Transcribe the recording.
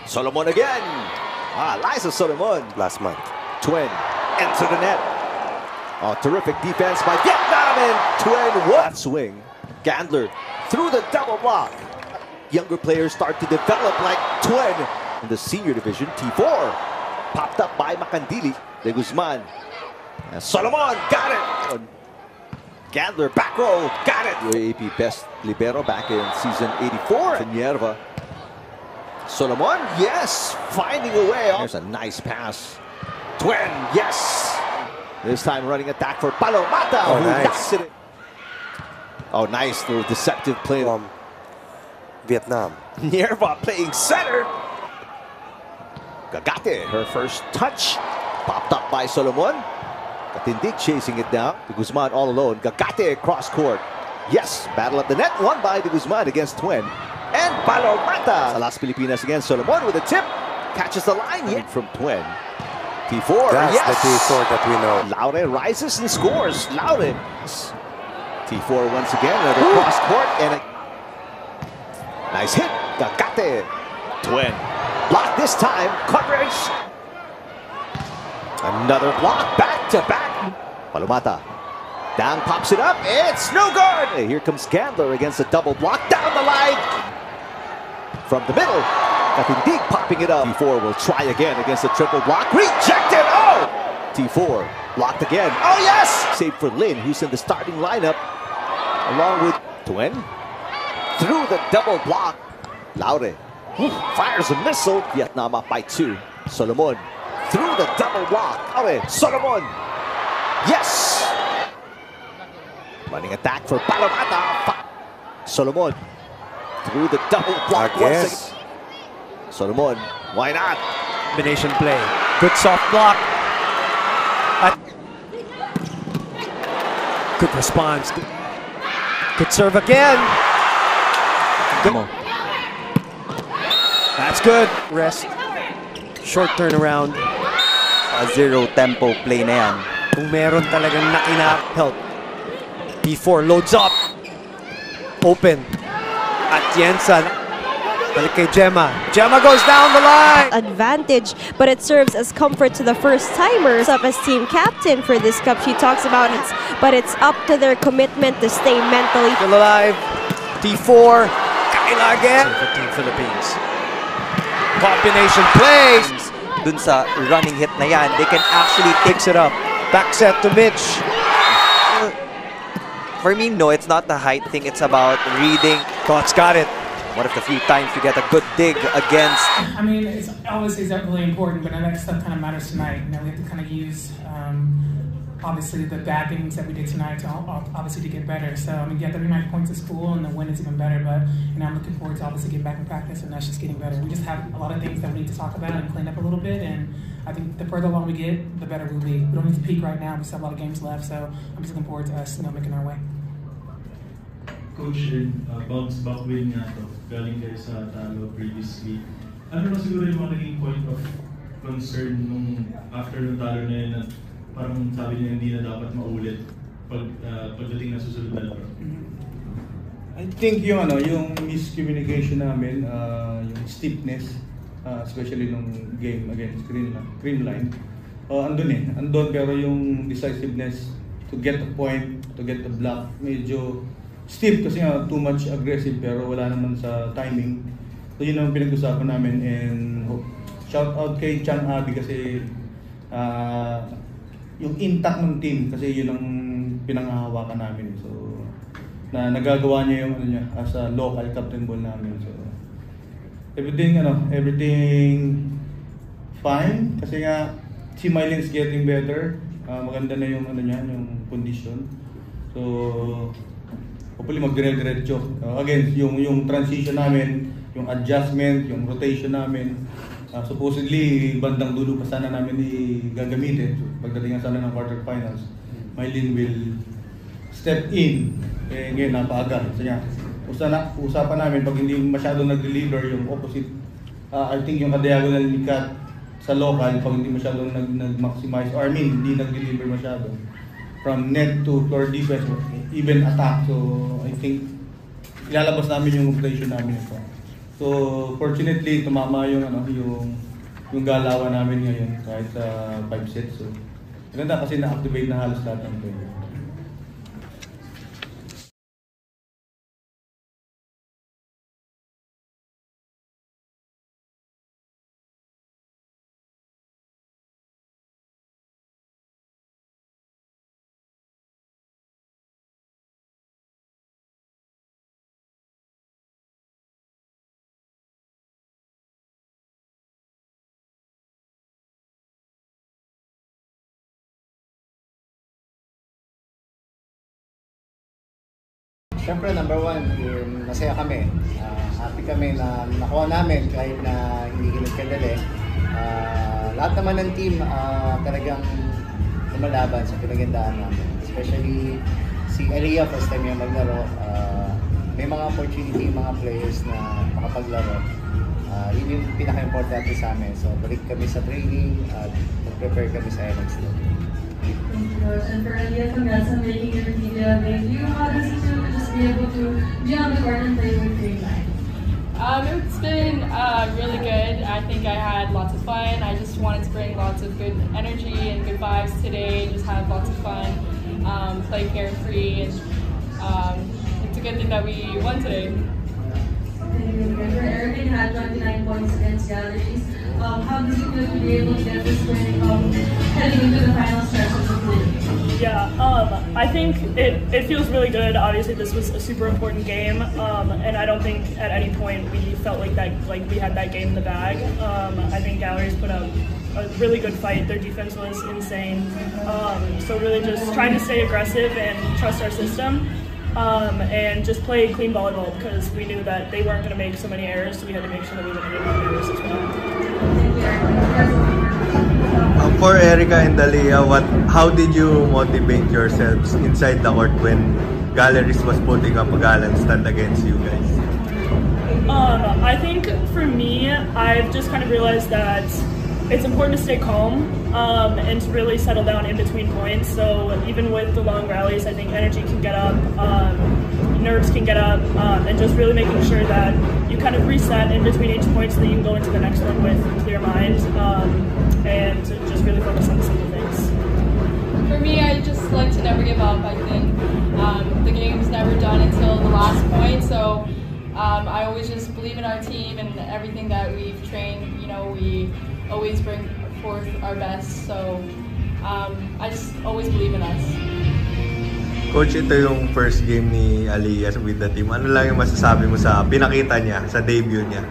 Solomon again. Liza Solomon. Last month. Twin into the net. Terrific defense by Vietnam, and Twin what swing. Gandler through the double block. Younger players start to develop like Twin in the senior division. T4 popped up by Macandili. De Guzman. Solomon got it. Gandler back row got it. UAAP best libero back in season 84. Finierva. Solomon, yes, finding a way. There's a nice pass. Twin, yes. This time running attack for Palomata. Oh, who nice. knocks it. Oh, nice little deceptive play. Vietnam. Nierva playing center. Gagate, her first touch. Popped up by Solomon. Katindig chasing it down. De Guzman all alone. Gagate cross court. Yes, battle at the net. Won by De Guzman against Twin. And Palomata. Sa Las Pilipinas again. Solomon with a tip. Catches the line yet from Twin. T4. That's yes. the T4 that we know. Laure rises and scores. Laure. T4 once again. Another cross court. And a nice hit. Gagate. Twin. Block this time. Coverage. Another block. Back to back. Palomata. Down pops it up. It's no good. Here comes Gandler against a double block. Down the line. From the middle. Katindig popping it up. T4 will try again against a triple block. Rejected. Oh! T4 blocked again. Oh, yes! Save for Lin, who's in the starting lineup. Along with Twin. Through the double block. Laure fires a missile. Vietnam up by 2. Solomon. Through the double block. Laure. Solomon. Yes! Running attack for Palomata. Solomon. Through the double block once again. Solomon, why not? Combination play. Good soft block. Good response. Good serve again. Good. That's good. Rest. Short turnaround. Zero tempo play na yan. Kung meron talagang help. P4 loads up. Open. Atienza. Balik kay Gemma. Gemma goes down the line. Advantage, but it serves as comfort to the first-timers. Up as team captain for this cup, she talks about it, but it's up to their commitment to stay mentally. Still alive. T4. Kaila again. For Team Philippines. Combination plays. Dun sa running hit na yan, they can actually picks it up. Back set to Mitch. For me, no, it's not the height thing. It's about reading. Thoughts got it. What if the few times you get a good dig against? I mean, it's obviously really important, but that stuff kind of matters tonight. You know, we have to kind of use, obviously, the bad things that we did tonight to obviously to get better. So, I mean, you get 39 points at school, and the win is even better. But, you know, I'm looking forward to obviously getting back in practice, and that's just getting better. We just have a lot of things that we need to talk about and clean up a little bit, and I think the further along we get, the better we'll be. We don't need to peak right now. We still have a lot of games left, so I'm just looking forward to us, making our way. Coach, bounce back win nga to, galing kayo sa talo previously. Ano na siguro yung mga naging point of concern nung after ng talo na yun na parang sabi niya hindi na dapat maulit pagdating na susunod na laro? I think yung miscommunication namin, yung stiffness, especially nung game against Greenline, andun pero yung decisiveness to get the point, to get the block, medyo stiff kasi nga too much aggressive pero wala naman sa timing. So yun ang pinag-usapan namin, and shout out kay Chang Abi kasi yung intact ng team kasi yun ang pinanghahawakan namin. So nagagawa niya yung as a local captain ball namin. So everything fine kasi nga si Mylin's getting better. Maganda na yung yung condition. So hopefully magdire-diretso. Again, yung transition namin, yung adjustment, yung rotation namin, supposedly bandang dulo pa sana namin gagamitin. So, pagdating sana ng quarterfinals, Mylin will step in. Ngayon, napaaga. So, usapan namin, pag hindi masyadong nag-deliver yung opposite, I think yung ka-diagonal ni Kat sa local, pag hindi masyadong nag-maximize, or hindi nag-deliver masyado, from net to floor defense, even attack. So, I think ilalabas namin yung operation namin ito. So fortunately tumama yung yung galawan namin ngayon kahit sa 5 sets. So maganda kasi na-activate na halos lahat ng player. Siyempre, number one, masaya kami. Happy kami na nakuha namin kahit na hindi ganun kadali. Lahat naman ng team talagang lumalaban sa pinagandaan namin. Especially si Aliyah, first time niya maglaro. May mga opportunity, mga players na makapaglaro. Yun yung pinaka-importante sa amin. So, balik kami sa training at mag-prepare kami sa NXT. Thank you, Coach. And for Aliyah, congrats on making your media debut. How does it feel to just be able to be on the court and play with Green Line? It's been really good. I think I had lots of fun. I just wanted to bring lots of good energy and good vibes today. Just have lots of fun, play carefree, and it's a good thing that we won today. Thank you. For Erica, you had 29 points against Galleries. How does it feel to be able to get this win heading into the final stretch of the pool? Yeah, I think it feels really good. Obviously, this was a super important game, and I don't think at any point we felt like we had that game in the bag. I think Galleries put up a really good fight. Their defense was insane. So really just trying to stay aggressive and trust our system. And just play clean volleyball because we knew that they weren't going to make so many errors, so we had to make sure that we limited our errors as well. For Erica and Dalia, how did you motivate yourselves inside the court when Galleries was putting up a gallant stand against you guys? I think for me, I've just kind of realized that it's important to stay calm and to really settle down in between points. So even with the long rallies, I think energy can get up, nerves can get up, and just really making sure that you kind of reset in between each point so that you can go into the next one with a clear mind and just really focus on the simple things. For me, I just like to never give up. I think the game's never done until the last point, so I always just believe in our team and everything that we've trained. You know, we always bring forth our best, so I just always believe in us. Coach, ito yung first game ni Aliyah with the team. Ano lang yung masasabi mo sa pinakita niya, sa debut niya?